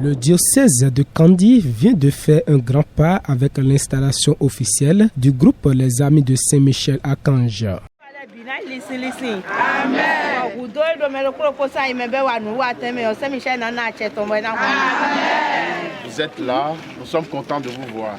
Le diocèse de Kandy vient de faire un grand pas avec l'installation officielle du groupe Les Amis de Saint-Michel-Archange. Vous êtes là, nous sommes contents de vous voir.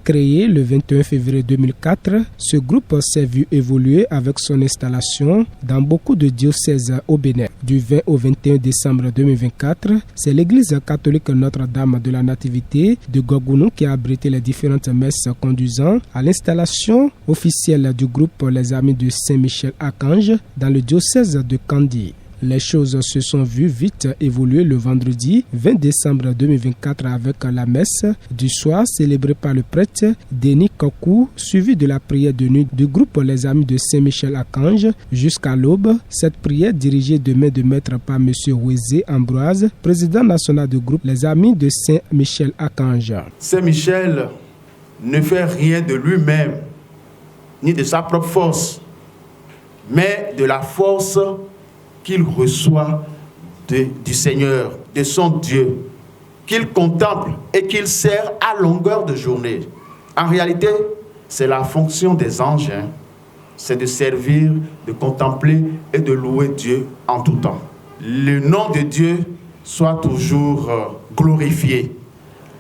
Créé le 21 février 2004, ce groupe s'est vu évoluer avec son installation dans beaucoup de diocèses au Bénin. Du 20 au 21 décembre 2024, c'est l'église catholique Notre-Dame de la Nativité de Gogounou qui a abrité les différentes messes conduisant à l'installation officielle du groupe Les Amis de Saint-Michel-Archange dans le diocèse de Kandy. Les choses se sont vues vite évoluer le vendredi 20 décembre 2024 avec la messe du soir célébrée par le prêtre Denis Kokou, suivie de la prière de nuit du groupe Les Amis de Saint-Michel-Archange jusqu'à l'aube. Cette prière dirigée de main de maître par M. Wézé Ambroise, président national du groupe Les Amis de Saint-Michel-Archange. Saint-Michel ne fait rien de lui-même, ni de sa propre force, mais de la force qu'il reçoit du Seigneur, de son Dieu, qu'il contemple et qu'il sert à longueur de journée. En réalité, c'est la fonction des anges, c'est de servir, de contempler et de louer Dieu en tout temps. Le nom de Dieu soit toujours glorifié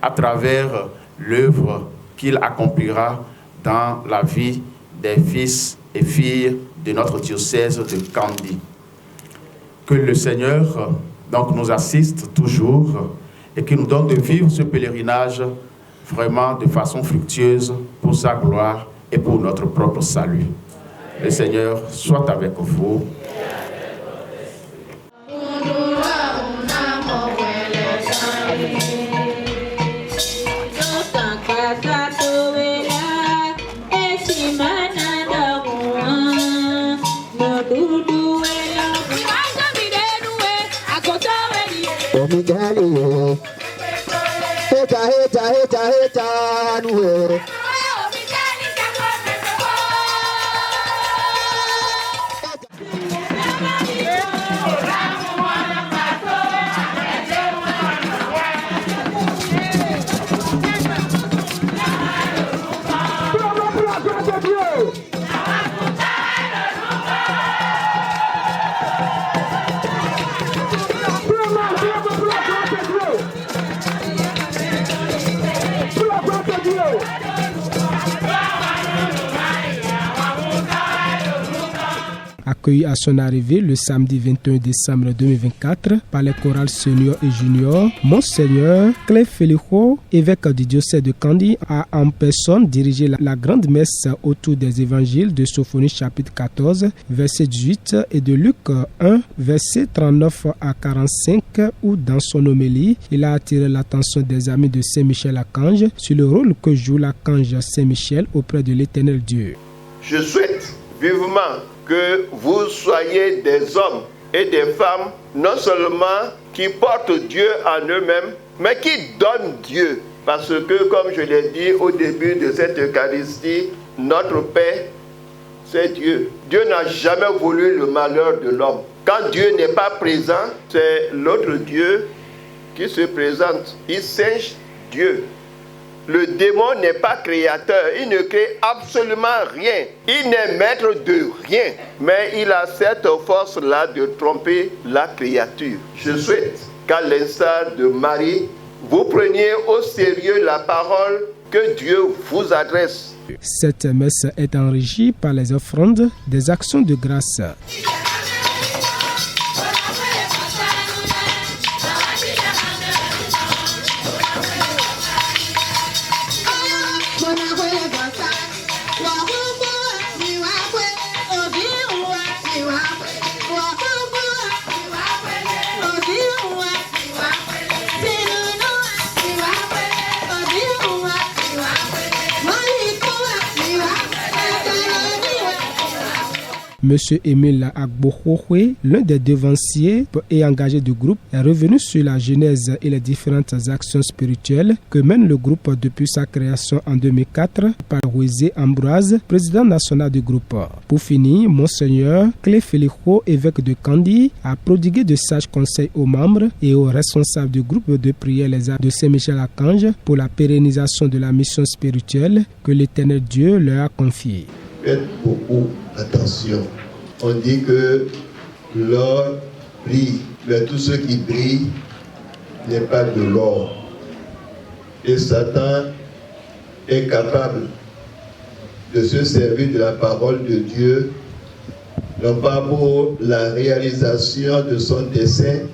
à travers l'œuvre qu'il accomplira dans la vie des fils et filles de notre diocèse de Kandy. Que le Seigneur nous assiste toujours et qu'il nous donne de vivre ce pèlerinage vraiment de façon fructueuse pour sa gloire et pour notre propre salut. Le Seigneur soit avec vous. Accueilli à son arrivée le samedi 21 décembre 2024 par les chorales seniors et juniors, Monseigneur Clé Félicho, évêque du diocèse de Kandy, a en personne dirigé la grande messe autour des évangiles de Sophonie chapitre 14, verset 18 et de Luc 1, verset 39 à 45, où dans son homélie, il a attiré l'attention des amis de Saint-Michel-Archange sur le rôle que joue l'archange Saint-Michel auprès de l'Éternel Dieu. Je souhaite vivement que vous soyez des hommes et des femmes, non seulement qui portent Dieu en eux-mêmes, mais qui donnent Dieu. Parce que, comme je l'ai dit au début de cette Eucharistie, notre Père, c'est Dieu. Dieu n'a jamais voulu le malheur de l'homme. Quand Dieu n'est pas présent, c'est l'autre Dieu qui se présente. Il singe Dieu. Le démon n'est pas créateur, il ne crée absolument rien. Il n'est maître de rien, mais il a cette force-là de tromper la créature. Je souhaite qu'à l'instar de Marie, vous preniez au sérieux la parole que Dieu vous adresse. Cette messe est enrichie par les offrandes des actions de grâce. Monsieur Émile Agbohohwe, l'un des devanciers et engagés du groupe, est revenu sur la genèse et les différentes actions spirituelles que mène le groupe depuis sa création en 2004 par Wézé Ambroise, président national du groupe. Pour finir, Monseigneur Clé Felicho, évêque de Kandi, a prodigué de sages conseils aux membres et aux responsables du groupe de prière les Arts de Saint-Michel-Archange pour la pérennisation de la mission spirituelle que l'Éternel Dieu leur a confiée. Faites beaucoup attention. On dit que l'or brille, mais tout ce qui brille n'est pas de l'or. Et Satan est capable de se servir de la parole de Dieu, non pas pour la réalisation de son dessein,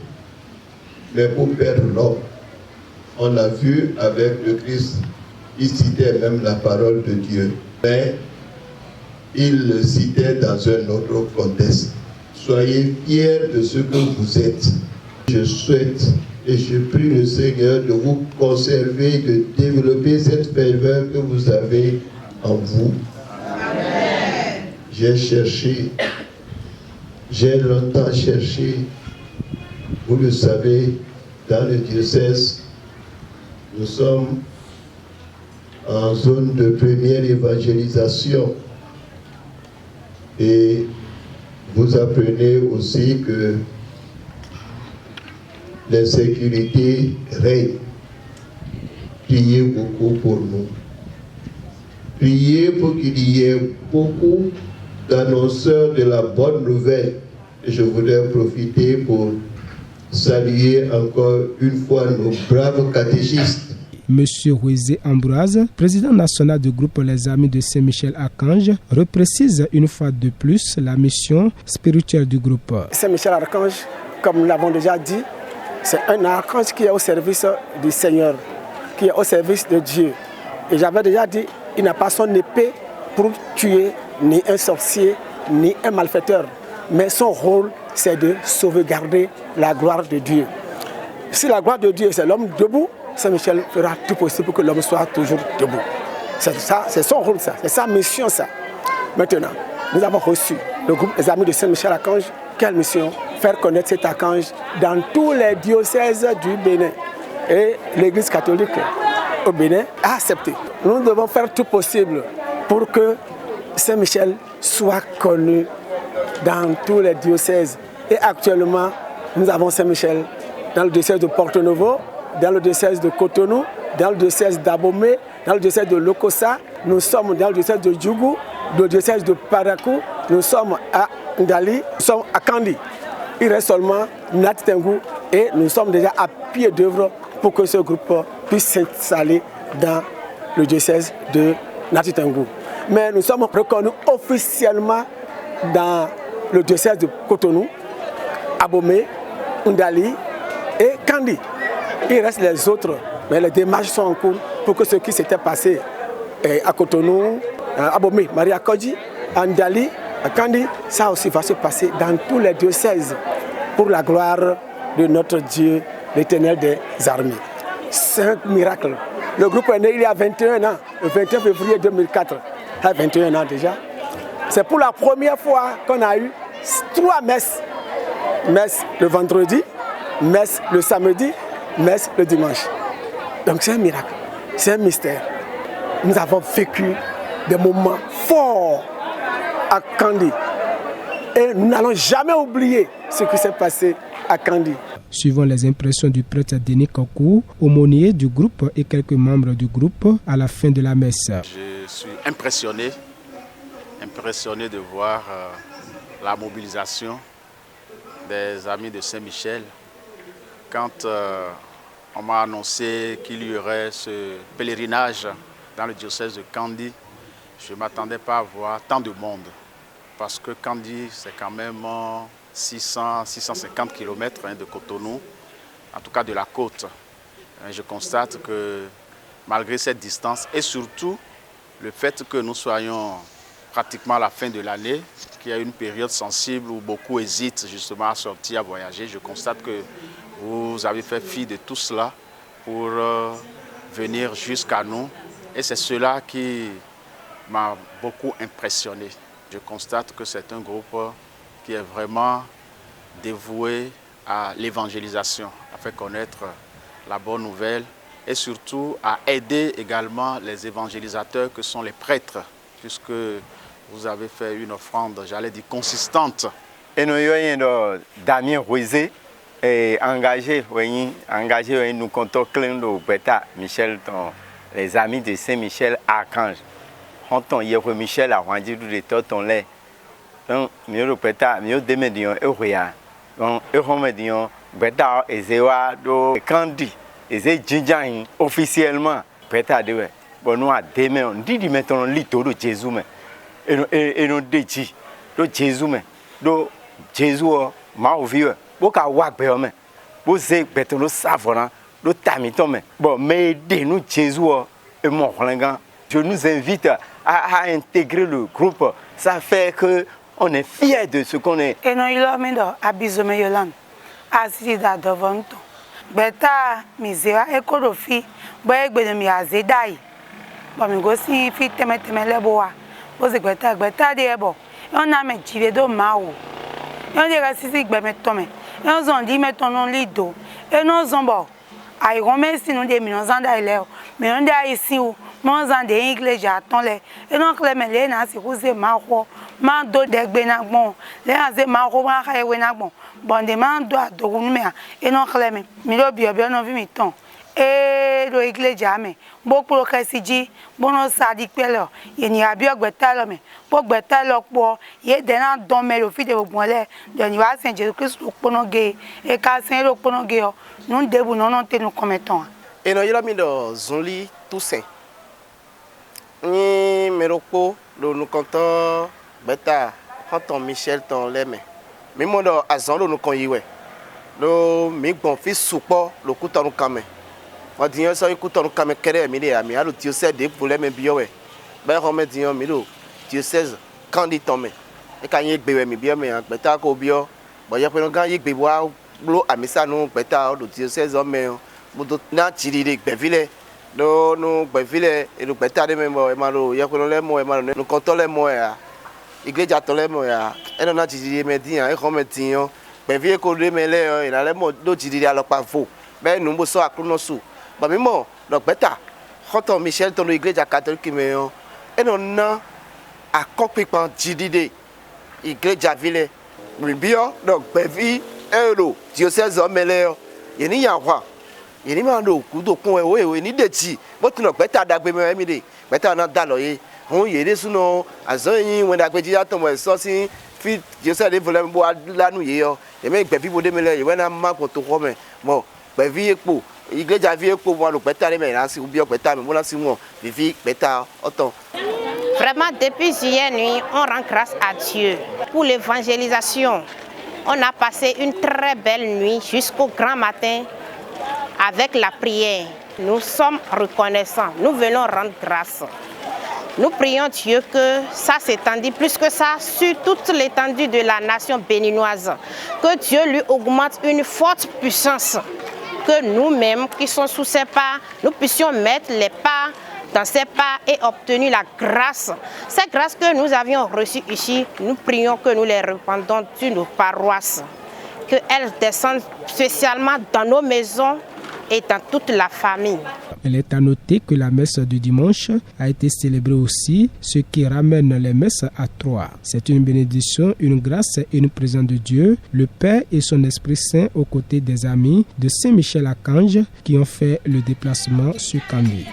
mais pour perdre l'homme. On l'a vu avec le Christ, il citait même la parole de Dieu, mais il le citait dans un autre contexte. Soyez fiers de ce que vous êtes. Je souhaite et je prie le Seigneur de vous conserver, de développer cette ferveur que vous avez en vous. Amen. J'ai longtemps cherché, vous le savez, dans le diocèse, nous sommes en zone de première évangélisation. Et vous apprenez aussi que l'insécurité règne. Priez beaucoup pour nous. Priez pour qu'il y ait beaucoup d'annonceurs de la bonne nouvelle. Et je voudrais profiter pour saluer encore une fois nos braves catéchistes. Monsieur Wézé Ambroise, président national du groupe Les Amis de Saint-Michel-Archange, reprécise une fois de plus la mission spirituelle du groupe. Saint-Michel-Archange, comme nous l'avons déjà dit, c'est un archange qui est au service du Seigneur, qui est au service de Dieu. Et j'avais déjà dit, il n'a pas son épée pour tuer ni un sorcier, ni un malfaiteur. Mais son rôle, c'est de sauvegarder la gloire de Dieu. Si la gloire de Dieu, c'est l'homme debout, Saint-Michel fera tout possible pour que l'homme soit toujours debout. C'est ça, c'est son rôle, ça, c'est sa mission, ça. Maintenant, nous avons reçu le groupe Les Amis de Saint-Michel-Archange. Quelle mission? Faire connaître cet archange dans tous les diocèses du Bénin. Et l'Église catholique au Bénin a accepté. Nous devons faire tout possible pour que Saint-Michel soit connu dans tous les diocèses. Et actuellement, nous avons Saint-Michel dans le diocèse de Porto Novo, dans le diocèse de Cotonou, dans le diocèse d'Abomey, dans le diocèse de Lokossa, nous sommes dans le diocèse de Djougou, dans le diocèse de Parakou, nous sommes à Ngali, nous sommes à Kandi. Il reste seulement Nati Tengu et nous sommes déjà à pied d'œuvre pour que ce groupe puisse s'installer dans le diocèse de Nati Tengu. Mais nous sommes reconnus officiellement dans le diocèse de Cotonou, Abomey, Ndali et Kandi. Il reste les autres, mais les démarches sont en cours pour que ce qui s'était passé à Cotonou, à Abomey, Maria Kodji, à Ndali, à Kandi, ça aussi va se passer dans tous les diocèses pour la gloire de notre Dieu, l'Éternel des armées. C'est un miracle. Le groupe est né il y a 21 ans, le 21 février 2004. Il y a 21 ans déjà. C'est pour la première fois qu'on a eu 3 messes. Messe le vendredi, messe le samedi, messe le dimanche. Donc c'est un miracle, c'est un mystère. Nous avons vécu des moments forts à Kandi. Et nous n'allons jamais oublier ce qui s'est passé à Kandi. Suivant les impressions du prêtre Denis Kokou, aumônier du groupe et quelques membres du groupe à la fin de la messe. Je suis impressionné de voir la mobilisation des Amis de Saint-Michel. Quand on m'a annoncé qu'il y aurait ce pèlerinage dans le diocèse de Kandi, je ne m'attendais pas à voir tant de monde. Parce que Kandi, c'est quand même 650 km de Cotonou, en tout cas de la côte. Je constate que malgré cette distance et surtout le fait que nous soyons pratiquement à la fin de l'année, qu'il y a une période sensible où beaucoup hésitent justement à sortir, à voyager, je constate que vous avez fait fi de tout cela pour venir jusqu'à nous. Et c'est cela qui m'a beaucoup impressionné. Je constate que c'est un groupe qui est vraiment dévoué à l'évangélisation, à faire connaître la bonne nouvelle et surtout à aider également les évangélisateurs que sont les prêtres, puisque vous avez fait une offrande, j'allais dire, consistante. Et nous avons Damien Roisé, engagé, nous comptons Cléndo, Beta, Michel, les amis de Saint-Michel Archange. On a Michel a rendu tout le temps lait. Donc, nous avons des médias, donc, Beta et Zéwa, Kandi, et Zéjinjain, officiellement, Beta de bon, nous avons des mains, on dit maintenant l'ito de Jésus, et nous dit, de Jésus, de Jésus, ma vie, beaucoup wak béomé, vous êtes béton le savon, le tamitomé. Bon, mais nous Jésus et mon frère, je nous invite à intégrer le groupe. Ça fait que on est fiers de ce qu'on est. Et nous il a mis dans abisomé yolan, asida devant tout. Beta misera ekorofi, boye gbenemi azedai. Bon, mais aussi fit teme le boa. Vous êtes beta de ebo. On a mis tivé do mao. On dirait si gbeme tome. Nous on dit mettons non lido et nous on bon ay remercie nous des millions d'ailes mais on dit ici où nous en des églises attend les et donc les mêlés na si vous maro man do de gbena bon les az maro ma kay wena bon bon demande do nous et donc les mi lo bio non vi mi ton et do église jamais beaucoup que si dit bon ça dit pele y ni abio gbeta lo me po gbeta lo po ye de na don me lo fi de bon le de ni wa Saint Jésus Christ lo pono ge e ka Saint lo pono ge nous debu non te nous commettons et no yela mi do zonli Toussaint ni meroko lo nous content beta Anton Michel ton leme mi mo do azan lo nous kon yiwe lo mi gbon fi supo lo kuto nu kame on dit ça écoute on quand même kéré mi ami allo diocèse de problème bio we ba ho me dion mi lo diocèse candidat me e ka yin gbe we mi bio me beta ko bio bo ye pe no gan yi gbe wa lo amisa no beta o diocèse o me mo do na chiri gbe vile no gbe vile e lo beta de me mo e ma lo ye ko le mo e ma no ko to le mo ya iglesia to le mo ya e no na chiri me dian e ho me dion gbe vie ko le me le e na le mo do chiri alo pa fo be nu mo so akrono su ba mi mo donc beta Anton Michel ton église catholique me et non a complètement didide église ville bio donc bevi euro diocèse omele yeni yanwa yeni ma do ku do kun we ni deti bo tun beta dagbe me mi de beta na da lo ye on yere suno azan yin when dagbe ji aton we so sin fi diocèse de volem bo lanu ye yo e me bevi bo de me le we na ma ko to ko me mo bevi epo iglesia vie pour voir le bêta mais là si ou bien bêta mais voilà si moi vivi bêta autant. Vraiment depuis hier nuit on rend grâce à Dieu pour l'évangélisation. On a passé une très belle nuit jusqu'au grand matin avec la prière. Nous sommes reconnaissants, nous venons rendre grâce. Nous prions Dieu que ça s'étendit plus que ça sur toute l'étendue de la nation béninoise. Que Dieu lui augmente une forte puissance. Que nous-mêmes qui sommes sous ses pas, nous puissions mettre les pas dans ses pas et obtenir la grâce. Ces grâces que nous avions reçues ici, nous prions que nous les répandons sur nos paroisses. Qu'elles descendent spécialement dans nos maisons et dans toute la famille. Il est à noter que la messe du dimanche a été célébrée aussi, ce qui ramène les messes à 3. C'est une bénédiction, une grâce et une présence de Dieu, le Père et son Esprit Saint aux côtés des amis de Saint-Michel Archange qui ont fait le déplacement sur Camille.